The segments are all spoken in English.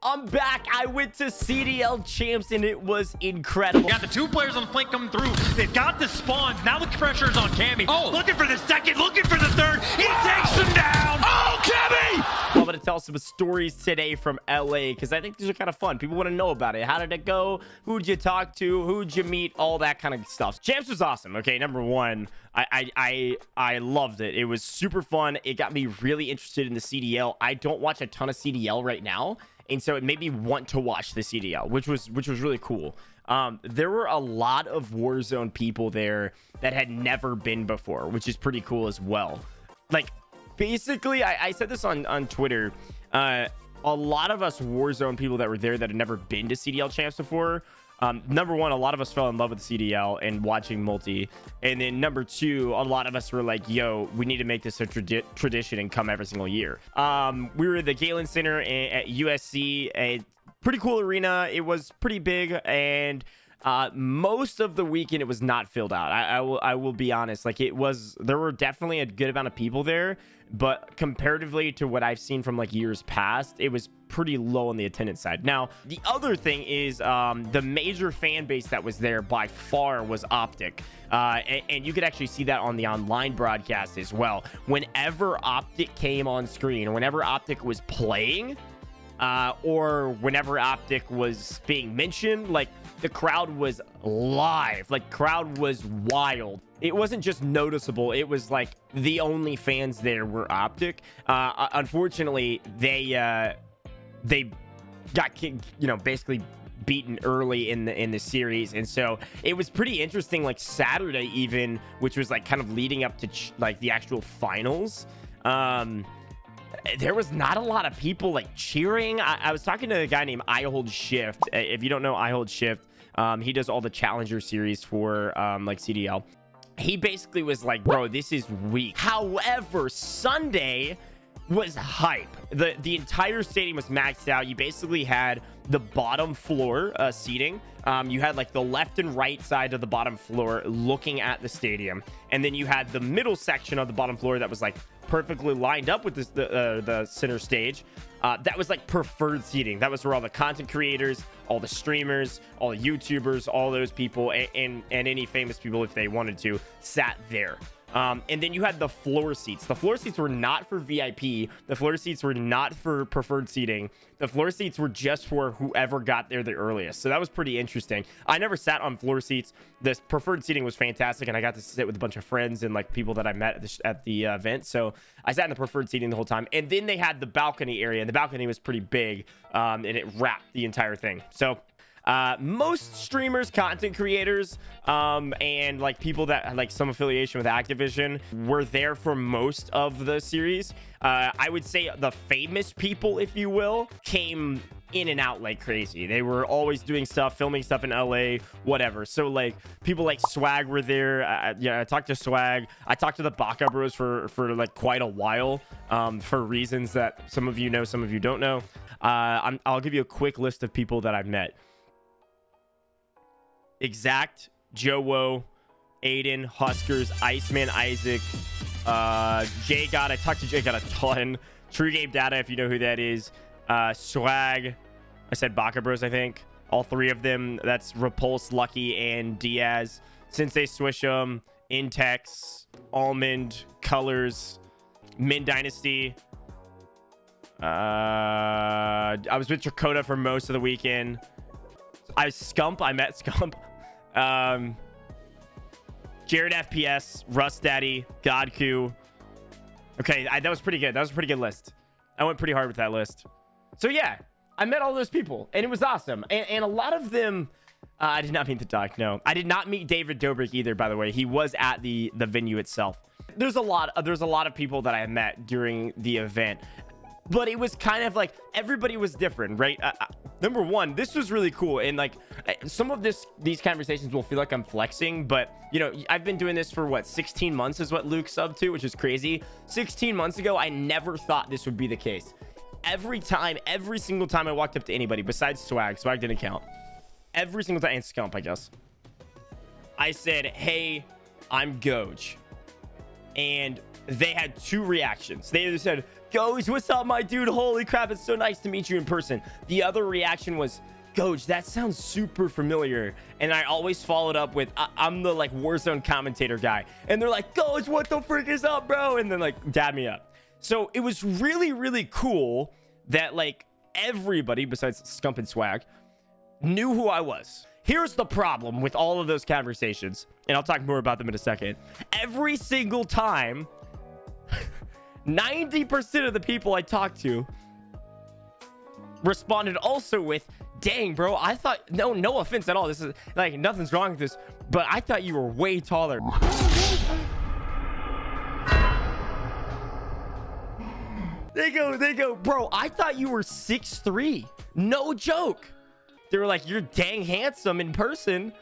I'm back. I went to CDL Champs and it was incredible. You got the 2 players on the flank coming through. They've got the spawns. Now the pressure is on Cammy. Oh, looking for the second, looking for the third. He takes them down. Oh, Cammy! I'm going to tell some stories today from LA because I think these are kind of fun. People want to know about it. How did it go? Who'd you talk to? Who'd you meet? All that kind of stuff. Champs was awesome. Okay, number one, I loved it. It was super fun. It got me really interested in the CDL. I don't watch a ton of CDL right now, and so it made me want to watch the CDL, which was really cool. There were a lot of Warzone people there that had never been before, which is pretty cool as well. Like, basically, I said this on Twitter. A lot of us Warzone people that were there that had never been to CDL Champs before. Number one, a lot of us fell in love with the CDL and watching multi. And then number two, a lot of us were like, yo, we need to make this a tradition and come every single year. We were at the Galen Center at USC, a pretty cool arena. It was pretty big, and most of the weekend it was not filled out. I will be honest. Like, there were definitely a good amount of people there, but comparatively to what I've seen from like years past, it was pretty low on the attendance side. Now, the other thing is the major fan base that was there by far was Optic. And you could actually see that on the online broadcast as well. Whenever Optic came on screen, or whenever Optic was playing, or whenever Optic was being mentioned, like, the crowd was live. Like, crowd was wild. It wasn't just noticeable. It was like the only fans there were Optic. Unfortunately, they got, basically beaten early in the series, and so it was pretty interesting. Like Saturday even, which was like kind of leading up to like the actual finals, there was not a lot of people like cheering. I was talking to a guy named I Hold Shift. If you don't know I Hold Shift, he does all the Challenger series for like CDL. He basically was like, bro, this is weak. However, Sunday was hype. The entire stadium was maxed out. You basically had the bottom floor seating. You had like the left and right side of the bottom floor looking at the stadium, and then you had the middle section of the bottom floor that was like perfectly lined up with the center stage. That was like preferred seating. That was where all the content creators, all the streamers, all the YouTubers, all those people, and any famous people, if they wanted to, sat there. And then you had the floor seats. The floor seats were not for VIP. The floor seats were not for preferred seating. The floor seats were just for whoever got there the earliest. So that was pretty interesting. I never sat on floor seats. The preferred seating was fantastic, and I got to sit with a bunch of friends and like people that I met at the event. So I sat in the preferred seating the whole time. And then they had the balcony area, and the balcony was pretty big, and it wrapped the entire thing. So most streamers, content creators, and like people that had like some affiliation with Activision were there for most of the series. I would say the famous people, if you will, came in and out like crazy. They were always doing stuff, filming stuff in LA, whatever. So like people like Swag were there. I talked to Swag. I talked to the Baka Bros for like quite a while, for reasons that some of you know, some of you don't know. I'll give you a quick list of people that I've met. Exact, Joe, Aydan, Huskers, Iceman, Isaac, JGOD. I talked to JGOD a ton. True Game Data, if you know who that is. Swag. I said Baka Bros, I think. All three of them. That's Repulse, Lucky, and Diaz. Sensei Swish'em, Intex, Almond, Colors, Min Dynasty. I was with Tracoda for most of the weekend. I met Scump. Jared FPS, Rust Daddy, Godku. Okay, that was pretty good. That was a pretty good list. I went pretty hard with that list. So yeah, I met all those people, and it was awesome. And a lot of them, I did not meet the doc. No, I did not meet David Dobrik either. By the way, he was at the venue itself. There's a lot of people that I met during the event. But it was kind of like everybody was different, right? Number one, this was really cool. And like some of these conversations will feel like I'm flexing, but you know, I've been doing this for what, 16 months is what Luke subbed to, which is crazy. 16 months ago, I never thought this would be the case. Every single time I walked up to anybody besides Swag didn't count. Every single time, and Scump, I guess, I said, hey, I'm Gojj. And they had two reactions. They either said, Gojj, what's up, my dude? Holy crap, it's so nice to meet you in person. The other reaction was, Gojj, that sounds super familiar. And I always followed up with, I'm the like Warzone commentator guy. And they're like, Gojj, what the frick is up, bro? And then like dab me up. So it was really, really cool that like everybody besides Scump and Swag knew who I was. Here's the problem with all of those conversations, and I'll talk more about them in a second. Every single time, 90% of the people I talked to responded also with, dang, bro, I thought, no offense at all, this is like nothing's wrong with this, but I thought you were way taller. They go, bro, I thought you were 6'3". No joke. They were like, you're dang handsome in person,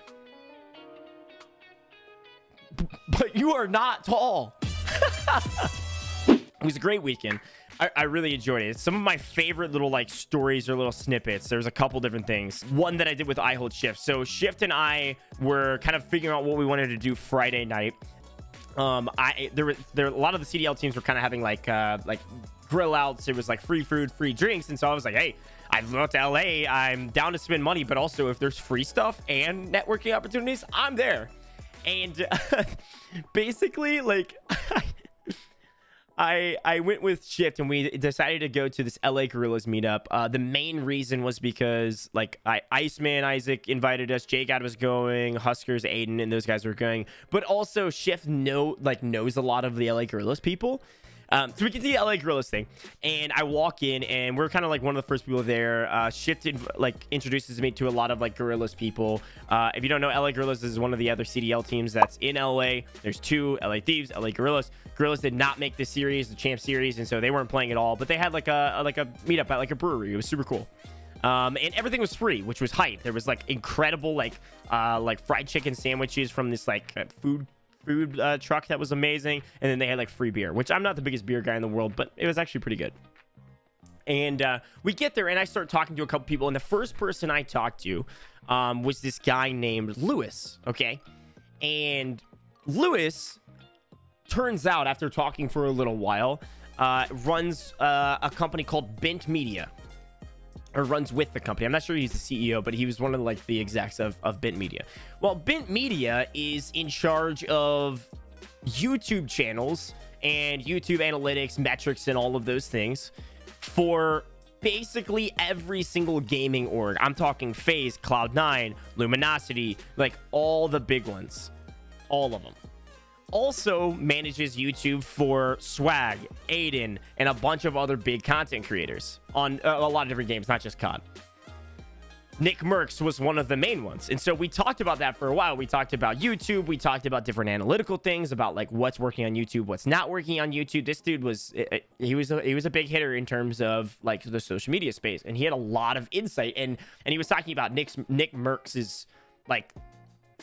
but you are not tall. It was a great weekend. I really enjoyed it. Some of my favorite little like stories or little snippets. There's a couple different things. One that I did with Shift. So Shift and I were kind of figuring out what we wanted to do Friday night. There a lot of the CDL teams were kind of having like grill outs. It was like free food, free drinks, and so I was like, hey, I've moved to LA, I'm down to spend money, but also if there's free stuff and networking opportunities, I'm there. And basically, like, I went with Shift and we decided to go to this LA Gorillas meetup. The main reason was because like Iceman Isaac invited us, JGOD was going, Huskers, Aydan, and those guys were going, but also Shift knows a lot of the LA Gorillas people. So we get to the LA Gorillas thing, and I walk in, and we're kind of like one of the first people there. Shift introduces me to a lot of like Gorillas people. If you don't know, LA Gorillas is one of the other CDL teams that's in LA. There's two: LA Thieves, LA Gorillas. Gorillas did not make this series, the Champ Series, and so they weren't playing at all. But they had like a meetup at like a brewery. It was super cool. And everything was free, which was hype. There was like incredible like fried chicken sandwiches from this like food truck that was amazing, and then they had like free beer, which I'm not the biggest beer guy in the world, but it was actually pretty good. And we get there, and I start talking to a couple people, and the first person I talked to was this guy named Lewis. Okay, and Lewis, turns out, after talking for a little while, runs a company called Bent Media, or runs with the company. I'm not sure he's the CEO, but he was one of like the execs of Bent Media. Well, Bent Media is in charge of YouTube channels and YouTube analytics, metrics, and all of those things for basically every single gaming org. I'm talking FaZe, Cloud9, Luminosity, like all the big ones, all of them. Also manages YouTube for Swag, Aydan, and a bunch of other big content creators on a lot of different games, not just COD. Nick Merckx was one of the main ones, and so we talked about that for a while. We talked about YouTube, we talked about different analytical things, about like what's working on YouTube, what's not working on YouTube. This dude was he was a big hitter in terms of like the social media space, and he had a lot of insight, and he was talking about Nick Merckx's like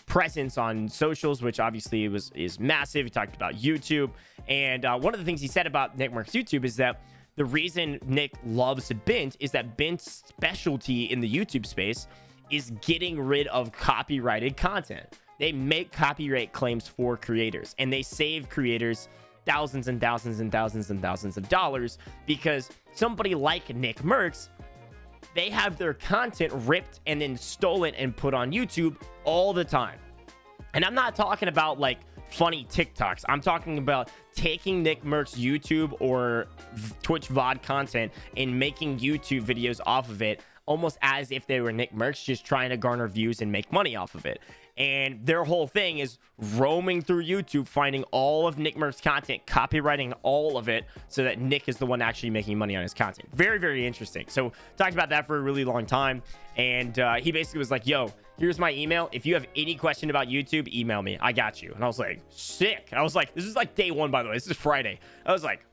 presence on socials, which obviously is massive. He talked about YouTube, and one of the things he said about Nick Merckx's YouTube is that the reason Nick loves Bent is that Bent's specialty in the YouTube space is getting rid of copyrighted content. They make copyright claims for creators, and they save creators thousands and thousands and thousands and thousands of dollars, because somebody like Nick Merckx, they have their content ripped and then stolen and put on YouTube all the time. And I'm not talking about like funny TikToks. I'm talking about taking Nick Merckx's YouTube or Twitch VOD content and making YouTube videos off of it, almost as if they were Nick Merckx, just trying to garner views and make money off of it. And their whole thing is roaming through YouTube, finding all of Nick Merckx's content, copywriting all of it, so that Nick is the one actually making money on his content. Very, very interesting. So talked about that for a really long time. And he basically was like, yo, here's my email. If you have any question about YouTube, email me. I got you. And I was like, sick. I was like, this is like day one, by the way. This is Friday. I was like,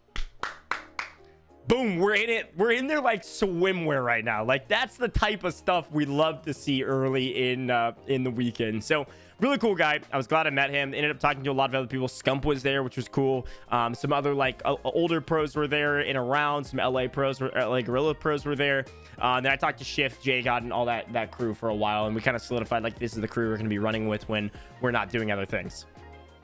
boom, we're in it. We're in there like swimwear right now. Like that's the type of stuff we love to see early in the weekend. So really cool guy. I was glad I met him. Ended up talking to a lot of other people. Scump was there, which was cool. Some other like older pros were there in a round. Some LA Gorilla pros were there. Then I talked to Shift, JGOD, and all that crew for a while, and we kind of solidified like this is the crew we're going to be running with when we're not doing other things.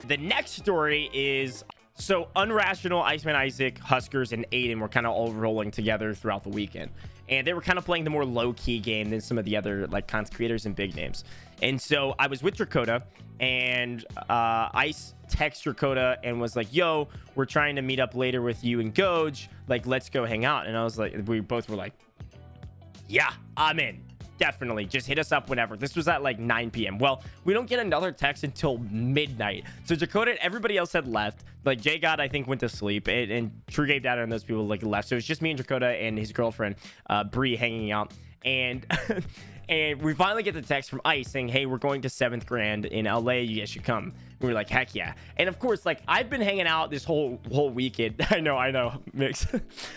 The next story is So Unrational, Iceman Isaac, Huskers, and Aydan were kind of all rolling together throughout the weekend. And they were kind of playing the more low-key game than some of the other like content creators and big names. And so I was with Dakota, and Ice texted Dakota and was like, yo, we're trying to meet up later with you and Gojj. Like, let's go hang out. And I was like, we both were like, yeah, I'm in. Definitely. Just hit us up whenever. This was at like 9 p.m. Well, we don't get another text until midnight. So Dakota and everybody else had left. Like JGOD, I think, went to sleep. And True Game Data and those people like left. So it was just me and Dakota and his girlfriend, Bree, hanging out. And and we finally get the text from Ice saying, hey, we're going to 7th Grand in LA. You guys should come. We were like, heck yeah. And of course, like, I've been hanging out this whole weekend. I know, Mix.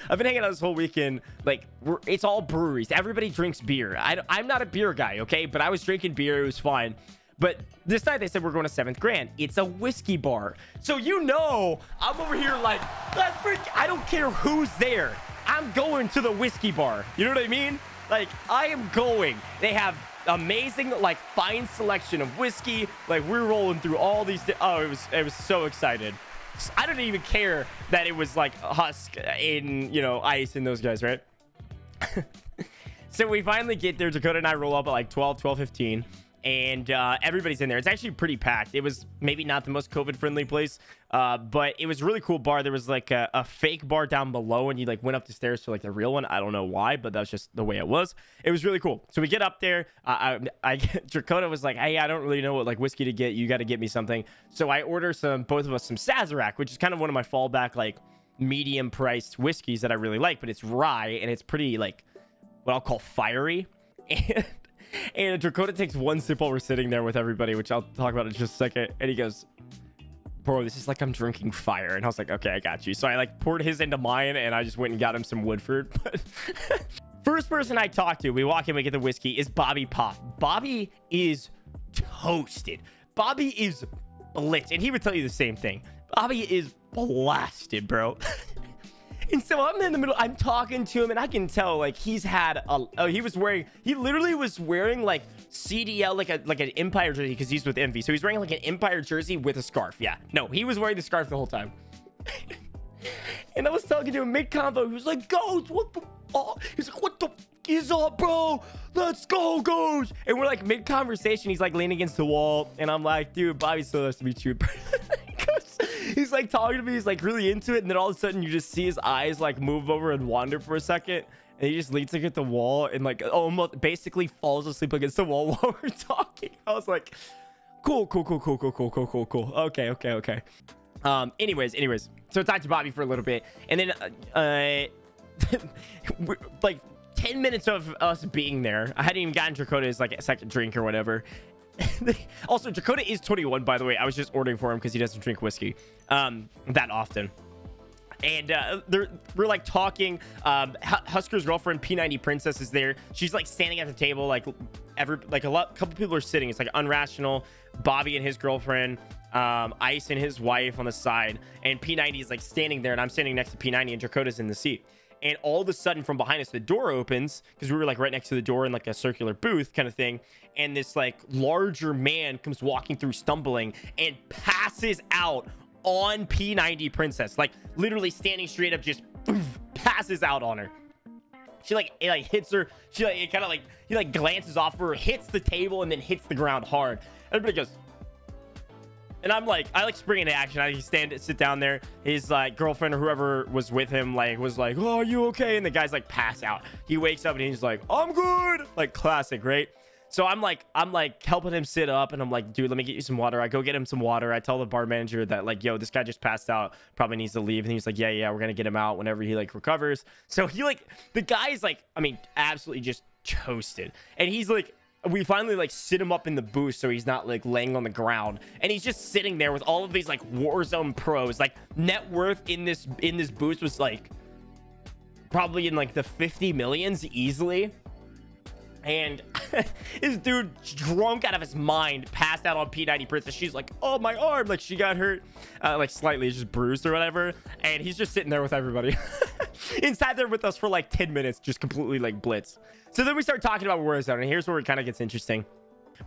I've been hanging out this whole weekend. Like, it's all breweries. Everybody drinks beer. I'm not a beer guy, okay? But I was drinking beer. It was fine. But this night they said we're going to 7th Grand. It's a whiskey bar. So, you know, I'm over here like, I don't care who's there. I'm going to the whiskey bar. You know what I mean? Like, I am going. They have amazing, like, fine selection of whiskey. Like, we're rolling through all these. Oh, it was so excited. I don't even care that it was like Husk and, you know, Ice and those guys, right? So we finally get there. Dakota and I roll up at like 12:15. And everybody's in there. It's actually pretty packed. It was maybe not the most COVID friendly place, but it was a really cool bar. There was like a fake bar down below, and you like went up the stairs to like the real one. I don't know why, but that's just the way it was. It was really cool. So we get up there. Dakota was like, hey, I don't really know what like whiskey to get. You got to get me something. So I order both of us some Sazerac, which is kind of one of my fallback like medium priced whiskeys that I really like, but it's rye and it's pretty like what I'll call fiery. And Dakota takes one sip while we're sitting there with everybody, which I'll talk about in just a second. And he goes, bro, this is like I'm drinking fire. And I was like, okay, I got you. So I like poured his into mine, and I just went and got him some Woodford. But first person I talked to, we walk in, we get the whiskey, is Bobby Poff. Bobby is toasted. Bobby is blitzed. And he would tell you the same thing. Bobby is blasted, bro. And so I'm in the middle, I'm talking to him, and I can tell like he's had he literally was wearing like CDL, like an Empire jersey, because he's with Envy. So he's wearing like an Empire jersey with a scarf. Yeah, no, he was wearing the scarf the whole time. And I was talking to him mid-convo. He was like, Gojj, what the fuck? He's like, what the fuck is up, bro? Let's go, Gojj. And we're like mid-conversation. He's like leaning against the wall. And I'm like, dude, Bobby so nice to meet you. He's like talking to me. He's like really into it. And then all of a sudden you just see his eyes like move over and wander for a second. And he just leans against the wall and like almost basically falls asleep against the wall while we're talking. I was like, cool. Okay. Anyways. So I talked to Bobby for a little bit. And then like 10 minutes of us being there, I hadn't even gotten Dakota's like a second drink or whatever. Also, Dakota is 21, by the way. I was just ordering for him because he doesn't drink whiskey that often. And we're like talking. Husker's girlfriend, P90 Princess, is there. She's like standing at the table, like couple people are sitting. It's like Unrational, Bobby and his girlfriend, Ice and his wife on the side, and P90 is like standing there, and I'm standing next to P90, and Dakota's in the seat. And all of a sudden from behind us, the door opens, because we were like right next to the door in like a circular booth kind of thing. And this like larger man comes walking through, stumbling, and passes out on P90 Princess. Like literally standing straight up, just passes out on her. She like, it like hits her. She like, it kind of like, he like glances off her, hits the table, and then hits the ground hard. Everybody goes, and I'm like, I like spring into action. I sit down there. His like girlfriend or whoever was with him was like, oh, are you okay? And the guy's like pass out. He wakes up and he's like, I'm good. Like classic, right? So I'm like helping him sit up, and I'm like, dude, let me get you some water. I go get him some water. I tell the bar manager that like, yo, this guy just passed out, probably needs to leave. And he's like, yeah, we're gonna get him out whenever he like recovers. So he like, the guy's like, I mean, absolutely just toasted. And he's like, we finally like sit him up in the booth so he's not like laying on the ground, and he's just sitting there with all of these like Warzone pros. Like net worth in this booth was like probably in like the 50 millions easily. And this dude, drunk out of his mind, passed out on P90 Princess. She's like, oh, my arm, like she got hurt like slightly, just bruised or whatever. And he's just sitting there with everybody inside there with us for like 10 minutes, just completely like blitz. So then we start talking about Warzone, and here's where it kind of gets interesting.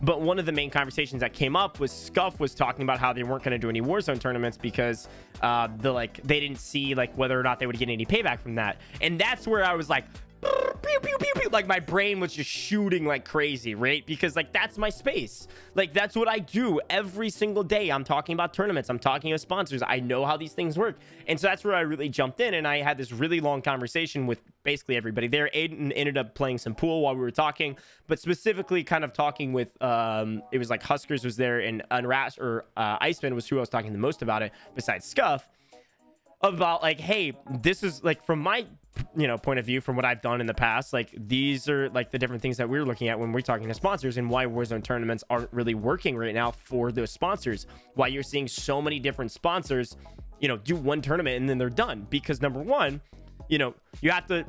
But one of the main conversations that came up was Scuff was talking about how they weren't going to do any Warzone tournaments because they didn't see like whether or not they would get any payback from that. And that's where I was like, pew, pew, pew, pew. Like my brain was just shooting like crazy, right? Because like that's my space. Like that's what I do every single day. I'm talking about tournaments, I'm talking about sponsors, I know how these things work. And so that's where I really jumped in, and I had this really long conversation with basically everybody there. Aydan ended up playing some pool while we were talking, but specifically kind of talking with it was like Huskers was there, and Unrash or Iceman was who I was talking the most about it besides Scuff, about like, hey, this is like from my point of view, from what I've done in the past, like these are like the different things that we're looking at when we're talking to sponsors, and why Warzone tournaments aren't really working right now for those sponsors, why you're seeing so many different sponsors do one tournament and then they're done. Because number one, you have to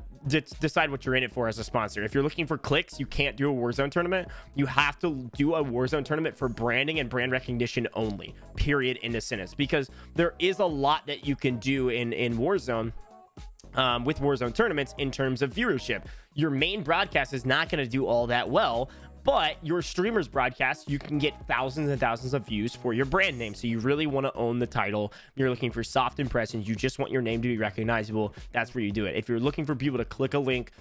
decide what you're in it for as a sponsor. If you're looking for clicks, you can't do a Warzone tournament. You have to do a Warzone tournament for branding and brand recognition only, period, in a sentence. Because there is a lot that you can do in Warzone with Warzone tournaments in terms of viewership. Your main broadcast is not going to do all that well, but your streamer's broadcast, you can get thousands and thousands of views for your brand name. So you really want to own the title. You're looking for soft impressions, you just want your name to be recognizable. That's where you do it. If you're looking for people to click a link,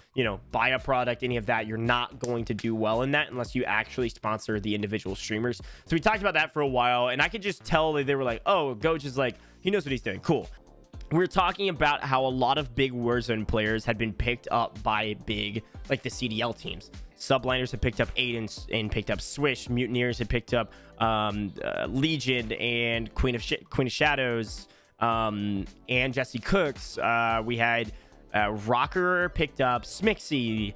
buy a product, any of that, you're not going to do well in that unless you actually sponsor the individual streamers. So we talked about that for a while, and I could just tell that they were like, oh, Gojj is like, he knows what he's doing. Cool. We're talking about how a lot of big Warzone players had been picked up by big, like the CDL teams. Subliners had picked up Aydan and picked up Swish. Mutineers had picked up Legion and Queen of Shadows and Jesse Cooks. We had Rocker picked up Smixy.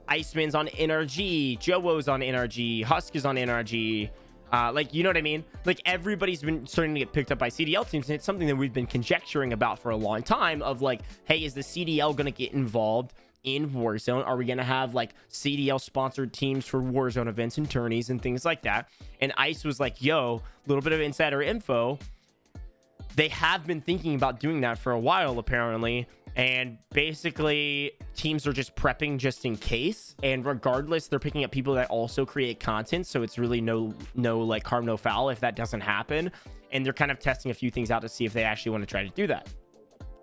Iceman's on NRG. Jowo's on NRG. Husk is on NRG. Like, you know what I mean? Like, everybody's been starting to get picked up by CDL teams, and it's something that we've been conjecturing about for a long time of like, hey, is the CDL going to get involved in Warzone? Are we going to have like CDL sponsored teams for Warzone events and tourneys and things like that? And Ice was like, yo, a little bit of insider info. They have been thinking about doing that for a while, apparently. And basically teams are just prepping just in case, and regardless, they're picking up people that also create content, so it's really no like harm, no foul if that doesn't happen. And they're kind of testing a few things out to see if they actually want to try to do that.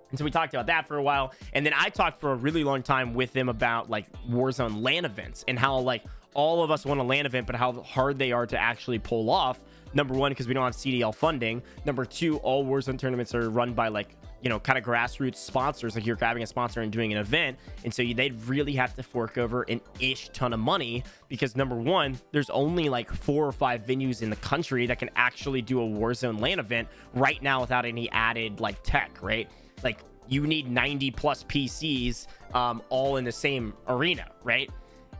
And so we talked about that for a while, and then I talked for a really long time with them about like Warzone LAN events and how like all of us want a LAN event, but how hard they are to actually pull off. Number one, because we don't have CDL funding. Number two, all Warzone tournaments are run by like, kind of grassroots sponsors. Like, you're grabbing a sponsor and doing an event, and so they'd really have to fork over an ton of money, because number one, there's only like 4 or 5 venues in the country that can actually do a Warzone LAN event right now without any added like tech, right? Like, you need 90 plus PCs all in the same arena, right?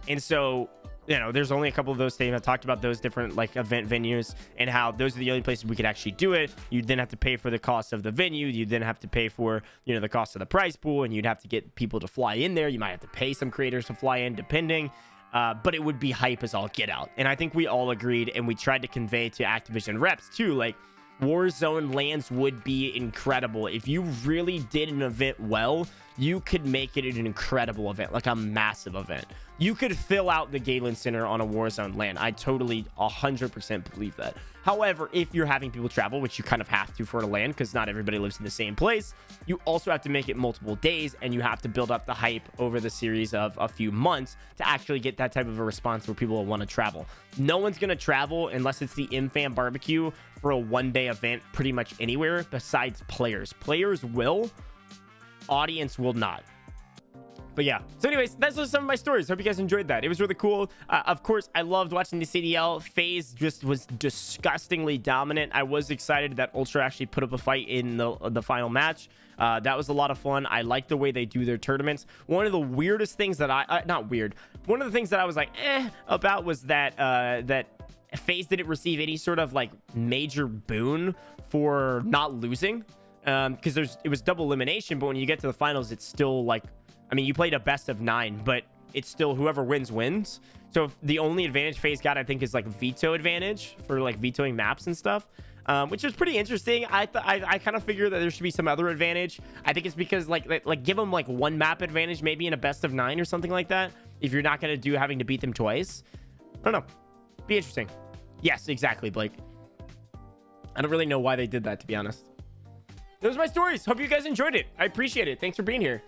And so there's only a couple of those things. I talked about those different like event venues and how those are the only places we could actually do it. You'd then have to pay for the cost of the venue. You'd then have to pay for, the cost of the prize pool, and you'd have to get people to fly in there. You might have to pay some creators to fly in, depending. But it would be hype as all get out. And I think we all agreed, and we tried to convey to Activision reps too, like, Warzone LANs would be incredible. If you really did an event well, you could make it an incredible event, like a massive event. You could fill out the Galen Center on a Warzone LAN. I totally 100% believe that. However, if you're having people travel, which you kind of have to for a LAN, because not everybody lives in the same place, you also have to make it multiple days, and you have to build up the hype over the series of a few months to actually get that type of a response where people will want to travel. No one's going to travel unless it's the MFAM barbecue for a one-day event pretty much anywhere besides players. Players will, audience will not. But yeah, so anyways, that's just some of my stories. Hope you guys enjoyed that. It was really cool. Of course, I loved watching the CDL. FaZe just was disgustingly dominant. I was excited that Ultra actually put up a fight in the final match. That was a lot of fun. I like the way they do their tournaments. One of the weirdest things that one of the things that I was like about was that that FaZe didn't receive any sort of like major boon for not losing, because it was double elimination, but when you get to the finals, it's still like, I mean, you played a best of 9, but it's still whoever wins wins. So the only advantage FaZe got, I think, is like veto advantage for like vetoing maps and stuff, which is pretty interesting. I kind of figured that there should be some other advantage. I think it's because like give them like one map advantage maybe in a best of 9 or something like that, if you're not going to do having to beat them twice. I don't know. Be interesting. Yes, exactly, Blake. I don't really know why they did that, to be honest. Those are my stories. Hope you guys enjoyed it. I appreciate it. Thanks for being here.